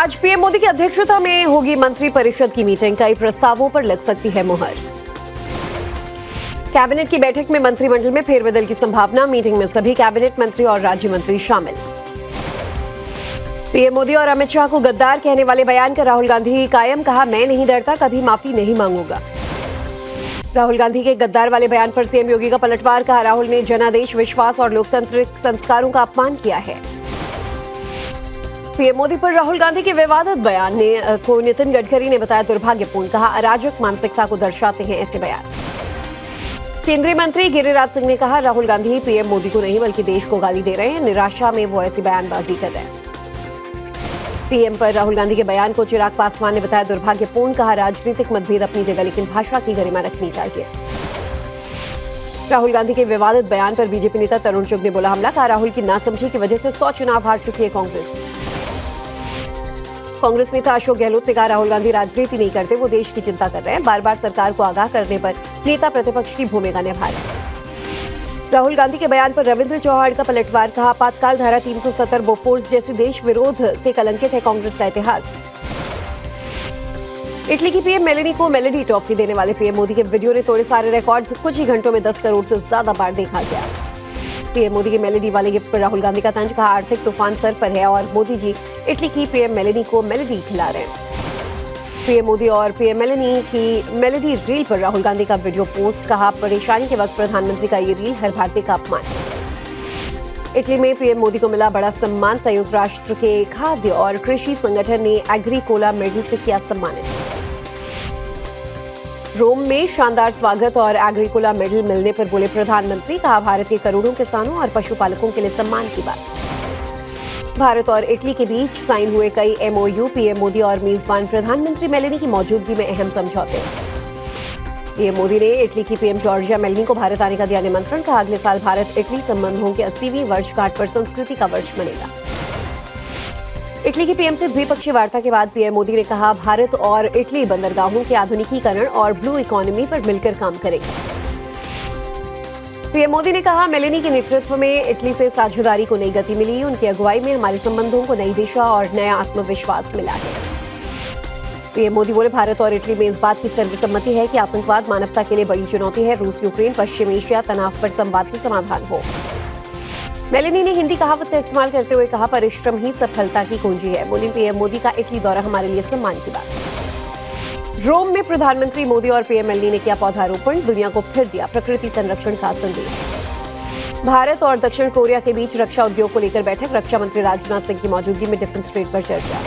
आज पीएम मोदी की अध्यक्षता में होगी मंत्री परिषद की मीटिंग। कई प्रस्तावों पर लग सकती है मुहर। कैबिनेट की बैठक में मंत्रिमंडल में फेरबदल की संभावना। मीटिंग में सभी कैबिनेट मंत्री और राज्य मंत्री शामिल। पीएम मोदी और अमित शाह को गद्दार कहने वाले बयान का राहुल गांधी कायम। कहा, मैं नहीं डरता, कभी माफी नहीं मांगूंगा। राहुल गांधी के गद्दार वाले बयान पर सीएम योगी का पलटवार। कहा, राहुल ने जनादेश, विश्वास और लोकतांत्रिक संस्कारों का अपमान किया है। पीएम मोदी पर राहुल गांधी के विवादित बयान को नितिन गडकरी ने बताया दुर्भाग्यपूर्ण। कहा, अराजक मानसिकता को दर्शाते हैं ऐसे बयान। केंद्रीय मंत्री गिरिराज सिंह ने कहा, राहुल गांधी पीएम मोदी को नहीं बल्कि देश को गाली दे रहे हैं। निराशा में वो ऐसी बयानबाजी कर रहे हैं। पीएम पर राहुल गांधी के बयान को चिराग पासवान ने बताया दुर्भाग्यपूर्ण। कहा, राजनीतिक मतभेद अपनी जगह, लेकिन भाषा की गरिमा रखनी चाहिए। राहुल गांधी के विवादित बयान पर बीजेपी नेता तरुण चुग ने बोला हमला। कहा, राहुल की नासमझी की वजह से 100 चुनाव हार चुकी है कांग्रेस। कांग्रेस नेता अशोक गहलोत ने कहा, राहुल गांधी राजनीति नहीं करते, वो देश की चिंता कर रहे हैं। बार बार सरकार को आगाह करने पर नेता प्रतिपक्ष की भूमिका निभा रहे हैं। राहुल गांधी के बयान पर रविंद्र चौहान का पलटवार। कहा, आपातकाल धारा 370 बोफोर्स जैसे देश विरोध से कलंकित है कांग्रेस का इतिहास। इटली की पीएम मेलेनी को मेलेडी ट्रॉफी देने वाले पीएम मोदी के वीडियो ने तोड़े सारे रिकॉर्ड्स। कुछ ही घंटों में 10 करोड़ से ज्यादा बार देखा गया। पीएम मोदी के मेलेडी वाले गिफ्ट पर राहुल गांधी का तंज। कहा, आर्थिक तूफान सर पर है और मोदी जी इटली की पीएम मेलेनी को मेलेडी खिला रहे हैं। पीएम मोदी और पीएम मेलेनी की मेलेडी रील पर राहुल गांधी का वीडियो पोस्ट। कहा, परेशानी के वक्त प्रधानमंत्री का ये रील हर भारतीय का अपमान। इटली में पीएम मोदी को मिला बड़ा सम्मान। संयुक्त राष्ट्र के खाद्य और कृषि संगठन ने एग्रीकोला मेडल से किया सम्मानित। रोम में शानदार स्वागत और एग्रीकोला मेडल मिलने पर बोले प्रधानमंत्री। कहा, भारत के करोड़ों किसानों और पशुपालकों के लिए सम्मान की बात। भारत और इटली के बीच साइन हुए कई एमओयू। पीएम मोदी और मेजबान प्रधानमंत्री मेलेनी की मौजूदगी में अहम समझौते। पीएम मोदी ने इटली की पीएम जॉर्जिया मेलोनी को भारत आने का दिया निमंत्रण। कहा, अगले साल भारत इटली संबंधों के 80वीं वर्षगांठ पर संस्कृति का वर्ष मनेगा। इटली की पीएम से द्विपक्षीय वार्ता के बाद पीएम मोदी ने कहा, भारत और इटली बंदरगाहों के आधुनिकीकरण और ब्लू इकोनॉमी पर मिलकर काम करेंगे। पीएम मोदी ने कहा, मेलेनी के नेतृत्व में इटली से साझेदारी को नई गति मिली। उनकी अगुवाई में हमारे संबंधों को नई दिशा और नया आत्मविश्वास मिला है। पीएम मोदी बोले, भारत और इटली में इस बात की सर्वसम्मति है कि आतंकवाद मानवता के लिए बड़ी चुनौती है। रूस, यूक्रेन, पश्चिम एशिया तनाव पर संवाद से समाधान हो। मेलेनी ने हिंदी कहावत का इस्तेमाल करते हुए कहा, परिश्रम ही सफलता की कुंजी है। बोली, पीएम मोदी का इटली दौरा हमारे लिए सम्मान की बात। रोम में प्रधानमंत्री मोदी और पीएम मेलेनी ने किया पौधारोपण। दुनिया को फिर दिया प्रकृति संरक्षण का संदेश। भारत और दक्षिण कोरिया के बीच रक्षा उद्योग को लेकर बैठक। रक्षा मंत्री राजनाथ सिंह की मौजूदगी में डिफेंस ट्रेड पर चर्चा।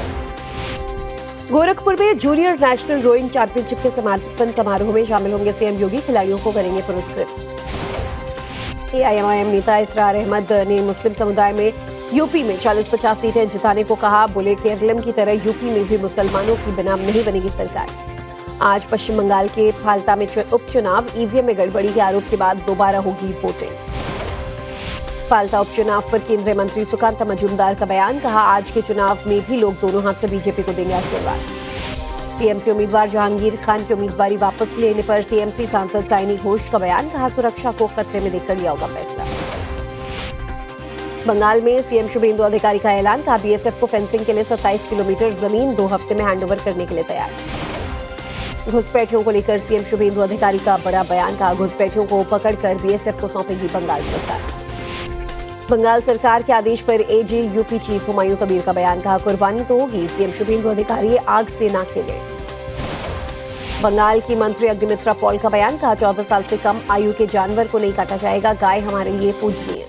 गोरखपुर में जूनियर नेशनल रोइंग चैंपियनशिप के समापन समारोह में शामिल होंगे सीएम योगी। खिलाड़ियों को करेंगे पुरस्कृत। एआईएमआईएम नेता इसरार अहमद ने मुस्लिम समुदाय में यूपी में 40-50 सीटें जिताने को कहा। बोले, केरलम की तरह यूपी में भी मुसलमानों की बिना नहीं बनेगी सरकार। आज पश्चिम बंगाल के फाल्टा में उपचुनाव। ईवीएम में गड़बड़ी के आरोप के बाद दोबारा होगी वोटिंग। फाल्टा उपचुनाव पर केंद्रीय मंत्री सुकांता मजूमदार का बयान। कहा, आज के चुनाव में भी लोग दोनों हाथ से बीजेपी को देंगे आशीर्वाद। टीएमसी उम्मीदवार जहांगीर खान की उम्मीदवारी वापस लेने पर टीएमसी सांसद साइनी घोष का बयान। कहा, सुरक्षा को खतरे में देखकर लिया होगा फैसला। बंगाल में सीएम शुभेंदु अधिकारी का ऐलान। कहा, बीएसएफ को फेंसिंग के लिए 27 किलोमीटर जमीन 2 हफ्ते में हैंडओवर करने के लिए तैयार। घुसपैठियों को लेकर सीएम शुभेंदु अधिकारी का बड़ा बयान। कहा, घुसपैठियों को पकड़कर बीएसएफ को सौंपेगी बंगाल सरकार। बंगाल सरकार के आदेश पर एजेयूपी चीफ हुमायूं कबीर का बयान। कहा, कुर्बानी तो होगी, सीएम शुभेंदु अधिकारी आग से ना खेले। बंगाल की मंत्री अग्निमित्रा पॉल का बयान। कहा, 14 साल से कम आयु के जानवर को नहीं काटा जाएगा, गाय हमारे लिए पूजनीय।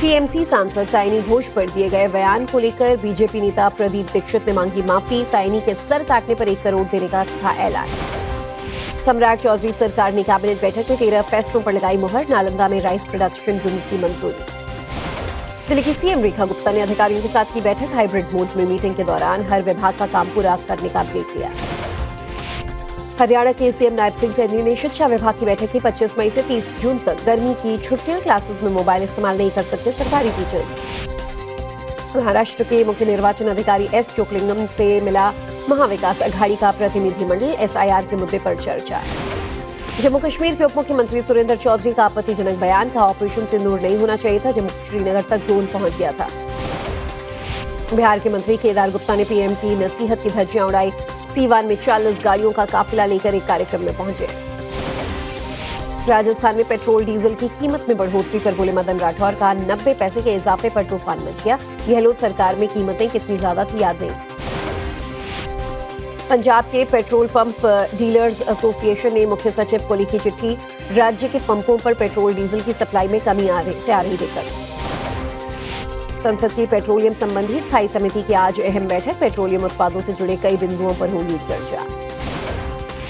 टीएमसी सांसद साइनी घोष पर दिए गए बयान को लेकर बीजेपी नेता प्रदीप दीक्षित ने मांगी माफी। साइनी के सर काटने पर 1 करोड़ देने का था ऐलान। सम्राट चौधरी सरकार ने कैबिनेट बैठक में 13 फैसलों पर लगाई मुहर। नालंदा में राइस प्रोडक्शन यूनिट की मंजूरी। दिल्ली की सीएम रेखा गुप्ता ने अधिकारियों के साथ की बैठक। हाइब्रिड मोड में मीटिंग के दौरान हर विभाग का काम पूरा करने का ब्रेक लिया। हरियाणा के सीएम नायब सिंह सैनी ने शिक्षा विभाग की बैठक की। 25 मई से 30 जून तक गर्मी की छुट्टियां। क्लासेस में मोबाइल इस्तेमाल नहीं कर सकते सरकारी टीचर्स। महाराष्ट्र के मुख्य निर्वाचन अधिकारी एस चोकलिंगम से मिला महाविकास अघाड़ी का प्रतिनिधिमंडल। एसआईआर के मुद्दे पर चर्चा। जम्मू कश्मीर के उप मुख्यमंत्री सुरेंद्र चौधरी का आपत्तिजनक बयान। का ऑपरेशन सिंदूर नहीं होना चाहिए था जब श्रीनगर तक ड्रोन पहुंच गया था। बिहार के मंत्री केदार गुप्ता ने पीएम की नसीहत की धज्जियां उड़ाई। सीवान में 40 गाड़ियों का काफिला लेकर एक कार्यक्रम में पहुंचे। राजस्थान में पेट्रोल डीजल की कीमत में बढ़ोतरी पर बोले मदन राठौर, का 90 पैसे के इजाफे पर तूफान मच गया। गहलोत सरकार में कीमतें कितनी ज्यादा थी याद नहीं। पंजाब के पेट्रोल पंप डीलर्स एसोसिएशन ने मुख्य सचिव को लिखी चिट्ठी। राज्य के पंपों पर पेट्रोल डीजल की सप्लाई में कमी आ रही दिक्कत। संसद की पेट्रोलियम संबंधी स्थायी समिति की आज अहम बैठक। पेट्रोलियम उत्पादों से जुड़े कई बिंदुओं पर होगी चर्चा।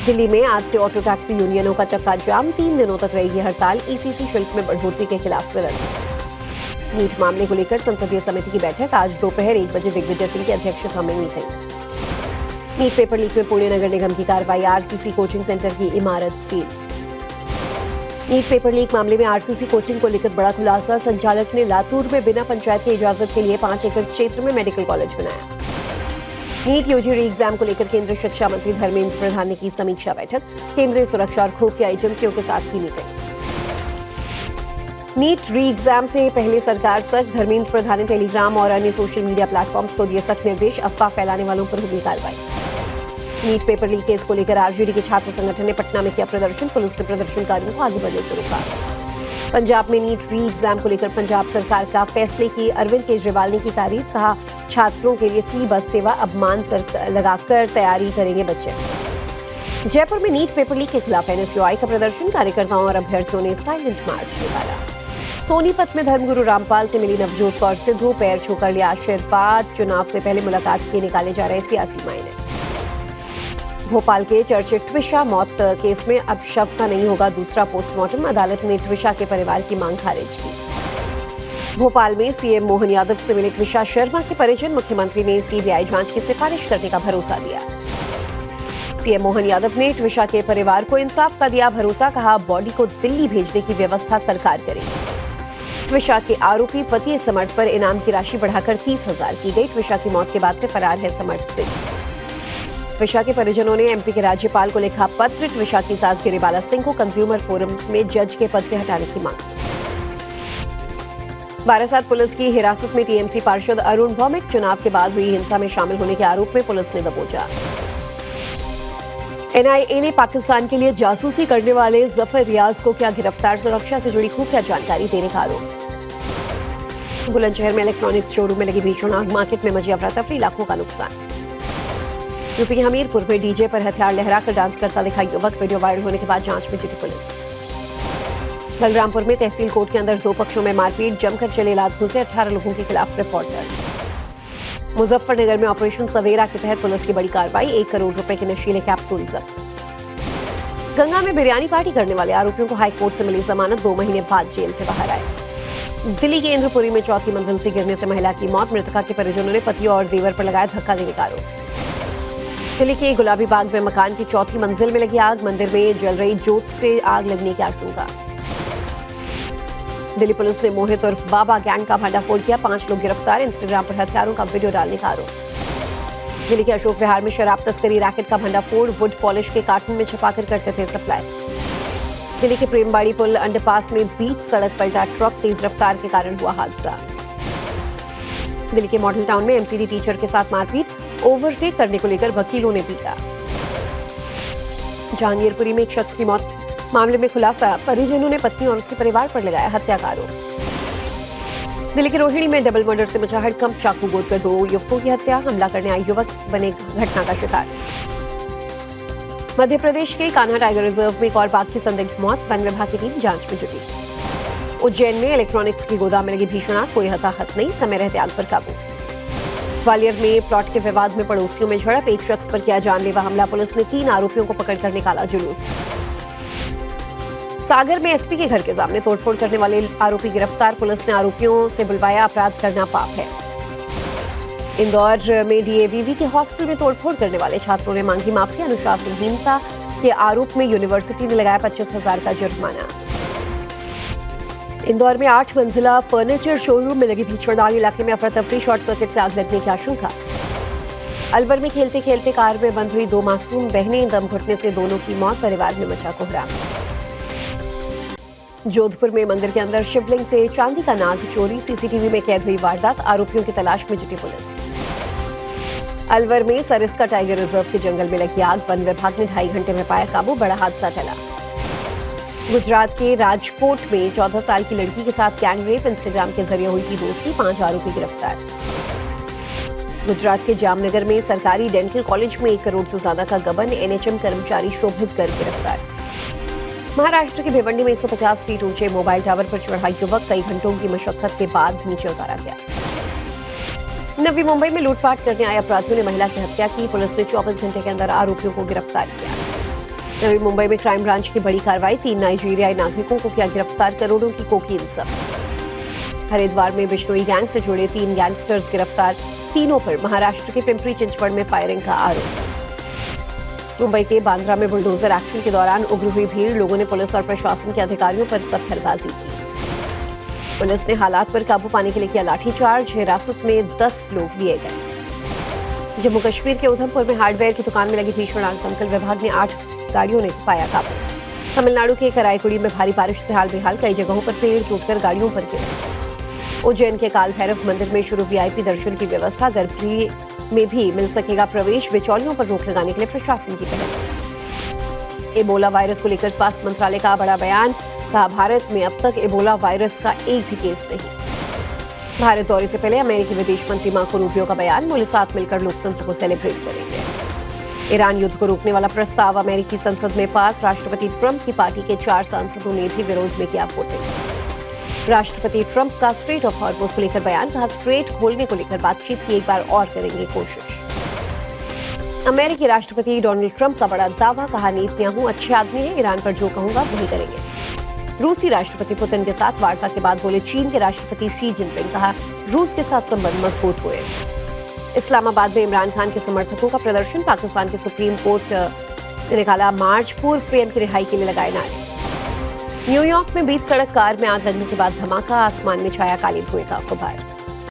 दिल्ली में आज से ऑटो टैक्सी यूनियनों का चक्का जाम। 3 दिनों तक रहेगी हड़ताल। ईसीसी शुल्क में बढ़ोतरी के खिलाफ प्रदर्शन। नीट मामले को लेकर संसदीय समिति की बैठक। आज दोपहर 1 बजे दिग्विजय सिंह की अध्यक्षता में मीटिंग। नीट पेपर लीक में पुणे नगर निगम की कार्रवाई। आरसीसी कोचिंग सेंटर की इमारत सील। नीट पेपर लीक मामले में आरसीसी कोचिंग को लेकर बड़ा खुलासा। संचालक ने लातूर में बिना पंचायत की इजाजत के लिए 5 एकड़ क्षेत्र में मेडिकल कॉलेज बनाया। नीट यूजी री एग्जाम को लेकर केंद्रीय शिक्षा मंत्री धर्मेंद्र प्रधान ने की समीक्षा बैठक। केंद्रीय सुरक्षा और खुफिया एजेंसियों के साथ की मीटिंग। नीट री एग्जाम से पहले सरकार सख्त। धर्मेंद्र प्रधान ने टेलीग्राम और अन्य सोशल मीडिया प्लेटफॉर्म्स को दिए सख्त निर्देश। अफवाह फैलाने वालों पर होगी कार्रवाई। नीट पेपर लीक केस को लेकर आरजेडी के छात्र संगठन ने पटना में किया प्रदर्शन। पुलिस ने प्रदर्शनकारियों को आगे बढ़ने से रोका। पंजाब में नीट री एग्जाम को लेकर पंजाब सरकार का फैसले की अरविंद केजरीवाल ने की तारीफ। कहा, छात्रों के लिए फ्री बस सेवा। अब मान लगाकर तैयारी करेंगे बच्चे। जयपुर में नीट पेपर लीक के खिलाफ एनएसयूआई का प्रदर्शन। कार्यकर्ताओं और अभ्यर्थियों ने साइलेंट मार्च निकाला। सोनीपत में धर्मगुरु रामपाल से मिली नवजोत कौर सिद्धू। पैर छूकर लिया आशीर्वाद। चुनाव से पहले मुलाकात के निकाले जा रहे सियासी मायने। भोपाल के चर्चित ट्विशा मौत केस में अब शव का नहीं होगा दूसरा पोस्टमार्टम। अदालत ने ट्विशा के परिवार की मांग खारिज की। भोपाल में सीएम मोहन यादव से मिले ट्विशा शर्मा के परिजन। मुख्यमंत्री ने सीबीआई जांच की सिफारिश करने का भरोसा दिया। सीएम मोहन यादव ने ट्विशा के परिवार को इंसाफ का दिया भरोसा। कहा, बॉडी को दिल्ली भेजने की व्यवस्था सरकार करेगी। ट्विशा के आरोपी पति समर्थ पर इनाम की राशि बढ़ाकर 30,000 की गई। ट्विशा की मौत के बाद से फरार है समर्थ सिंह। ट्विशा के परिजनों ने एमपी के राज्यपाल को लिखा पत्र। ट्विशा की सास गिरिबाला सिंह को कंज्यूमर फोरम में जज के पद से हटाने की मांग। बारासात पुलिस की हिरासत में टीएमसी पार्षद अरुण भौमिक। चुनाव के बाद हुई हिंसा में शामिल होने के आरोप में पुलिस ने दबोचा। एनआईए ने पाकिस्तान के लिए जासूसी करने वाले जफर रियाज को किया गिरफ्तार। सुरक्षा से जुड़ी खुफिया जानकारी देने का आरोप। बुलंदशहर में इलेक्ट्रॉनिक्स शोरूम में लगी भीषण आग। मार्केट में मची अफरा-तफरी, लाखों का नुकसान। यूपी के हमीरपुर में डीजे पर हथियार लहराकर डांस करता दिखा युवक। वीडियो वायरल होने के बाद जांच में जुटी पुलिस। बलरामपुर में तहसील कोर्ट के अंदर 2 पक्षों में मारपीट। जमकर चले लात-घूंसे। 18 लोगों के खिलाफ रिपोर्ट दर्ज। मुजफ्फरनगर में ऑपरेशन सवेरा के तहत पुलिस की बड़ी कार्रवाई। 1 करोड़ रुपए के नशीले कैप्सूल जब्त। गंगा में बिरयानी पार्टी करने वाले आरोपियों को हाईकोर्ट से मिली जमानत। 2 महीने बाद जेल से बाहर आए। दिल्ली के इंद्रपुरी में 4थी मंजिल से गिरने से महिला की मौत। मृतका के परिजनों ने पति और देवर पर लगाया धक्का देने का आरोप। दिल्ली के गुलाबी बाग में मकान की 4थी मंजिल में लगी आग। मंदिर में जल रही जोत से आग लगने की आशंका। दिल्ली पुलिस ने मोहित और बाबा गैंग का भंडाफोड़ किया। 5 लोग गिरफ्तार। इंस्टाग्राम पर हथियारों का वीडियो डालने का आरोप। दिल्ली के अशोक विहार में शराब तस्करी रैकेट का भंडाफोड़। वुड पॉलिश के कार्टन में छुपाकर करते थे सप्लाई। दिल्ली के प्रेमबाड़ी पुल अंडरपास में बीच सड़क पलटा ट्रक। तेज रफ्तार के कारण हुआ हादसा। दिल्ली के मॉडल टाउन में एमसीडी टीचर के साथ मारपीट। ओवरटेक करने को लेकर वकीलों ने पीटा। जहांगीरपुरी में एक शख्स की मौत मामले में खुलासा। परिजनों ने पत्नी और उसके परिवार पर लगाया हत्या का आरोप। दिल्ली के रोहिणी में डबल मर्डर से मचा हड़कंप। चाकू गोदकर 2 युवकों की हत्या। हमला करने आए युवक बने घटना का शिकार। मध्य प्रदेश के कान्हा टाइगर रिजर्व में एक और बाघ की संदिग्ध मौत। वन विभाग की टीम जांच में जुटी। उज्जैन में इलेक्ट्रॉनिक्स की गोदाम में लगी भीषण आग। कोई हताहत नहीं। समय रहते आग पर काबू। ग्वालियर में प्लॉट के विवाद में पड़ोसियों में झड़प। एक शख्स पर किया जानलेवा हमला। पुलिस ने 3 आरोपियों को पकड़कर निकाला जुलूस। सागर में एसपी के घर के सामने तोड़फोड़ करने वाले आरोपी गिरफ्तार। पुलिस ने आरोपियों से बुलवाया। अपराध करना पाप है। इंदौर में डीएवीवी के हॉस्टल में तोड़फोड़ करने वाले छात्रों ने मांगी माफी। अनुशासनहीनता के आरोप में यूनिवर्सिटी ने लगाया 25,000 का जुर्माना। इंदौर में 8 मंजिला फर्नीचर शोरूम में लगी भीषण आग। इलाके में अफरा-तफरी, शॉर्ट सर्किट से आग लगने की आशंका। अलवर में खेलते खेलते कार में बंद हुई 2 मासूम बहनें। दम घुटने से दोनों की मौत। परिवार में मचा कोहराम। जोधपुर में मंदिर के अंदर शिवलिंग से चांदी का नाग चोरी, सीसीटीवी में कैद हुई वारदात, आरोपियों की तलाश में जुटी पुलिस। अलवर में सरिस्का टाइगर रिजर्व के जंगल में लगी आग, वन विभाग ने 2.5 घंटे में पाया काबू, बड़ा हादसा टला। गुजरात के राजकोट में 14 साल की लड़की के साथ गैंगरेप, इंस्टाग्राम के जरिए हुई थी दोस्ती, 5 आरोपी गिरफ्तार। गुजरात के जामनगर में सरकारी डेंटल कॉलेज में 1 करोड़ से ज्यादा का गबन, एनएचएम कर्मचारी शोभित गर्ग गिरफ्तार। महाराष्ट्र के भिवंडी में 150 फीट ऊंचे मोबाइल टावर पर चढ़ा युवक, कई घंटों की मशक्कत के बाद नीचे उतारा गया। नवी मुंबई में लूटपाट करने आए अपराधियों ने महिला की हत्या की, पुलिस ने 24 घंटे के अंदर आरोपियों को गिरफ्तार किया। नवी मुंबई में क्राइम ब्रांच की बड़ी कार्रवाई, 3 नाइजीरियाई नागरिकों को किया गिरफ्तार, करोड़ों की कोकीन जब्त। हरिद्वार में बिश्नोई गैंग से जुड़े 3 गैंगस्टर्स गिरफ्तार, तीनों पर महाराष्ट्र के पिंपरी चिंचवड़ में फायरिंग का आरोप। मुंबई के बांद्रा में बुलडोजर एक्शन के दौरान उग्र हुई भीड़, लोगों ने पुलिस और प्रशासन के अधिकारियों पर पत्थरबाजी की। पुलिस ने हालात पर काबू पाने के लिए किया लाठीचार्ज, हिरासत में 10 लोग लिए गए। जम्मू कश्मीर के उधमपुर में हार्डवेयर की दुकान में लगी भीषण आग, दमकल विभाग ने 8 गाड़ियों ने पाया काबू। तमिलनाडु के कराईकुड़ी में भारी बारिश से हाल बेहाल, कई जगहों पर पेड़ टूटकर गाड़ियों पर गिरे। उज्जैन के काल भैरव मंदिर में शुरू वीआईपी दर्शन की व्यवस्था, गर्भगृह में भी मिल सकेगा प्रवेश, बिचौलियों पर रोक लगाने के लिए प्रशासन की पहल। एबोला वायरस को लेकर स्वास्थ्य मंत्रालय का बड़ा बयान, कहा भारत में अब तक एबोला वायरस का एक भी केस नहीं। भारत दौरे से पहले अमेरिकी विदेश मंत्री मार्को रूबियो का बयान, बोले साथ मिलकर लोकतंत्र को सेलिब्रेट करेंगे। ईरान युद्ध को रोकने वाला प्रस्ताव अमेरिकी संसद में पास, राष्ट्रपति ट्रंप की पार्टी के 4 सांसदों ने भी विरोध में किया वोटिंग। राष्ट्रपति ट्रंप का स्ट्रेट ऑफ हॉर्मुज को लेकर बयान, कहा स्ट्रेट खोलने को लेकर बातचीत की एक बार और करेंगे कोशिश। अमेरिकी राष्ट्रपति डोनाल्ड ट्रंप का बड़ा दावा, कहा नेतन्याहू अच्छे आदमी हैं, ईरान पर जो कहूंगा वही करेंगे। रूसी राष्ट्रपति पुतिन के साथ वार्ता के बाद बोले चीन के राष्ट्रपति शी जिनपिंग, कहा रूस के साथ संबंध मजबूत हुए। इस्लामाबाद में इमरान खान के समर्थकों का प्रदर्शन, पाकिस्तान के सुप्रीम कोर्ट ने निकाला मार्च, पूर्व पीएम की रिहाई के लिए लगाए नारे। न्यूयॉर्क में बीच सड़क कार में आग लगने के बाद धमाका, आसमान में छाया काले धुएं का गुबार।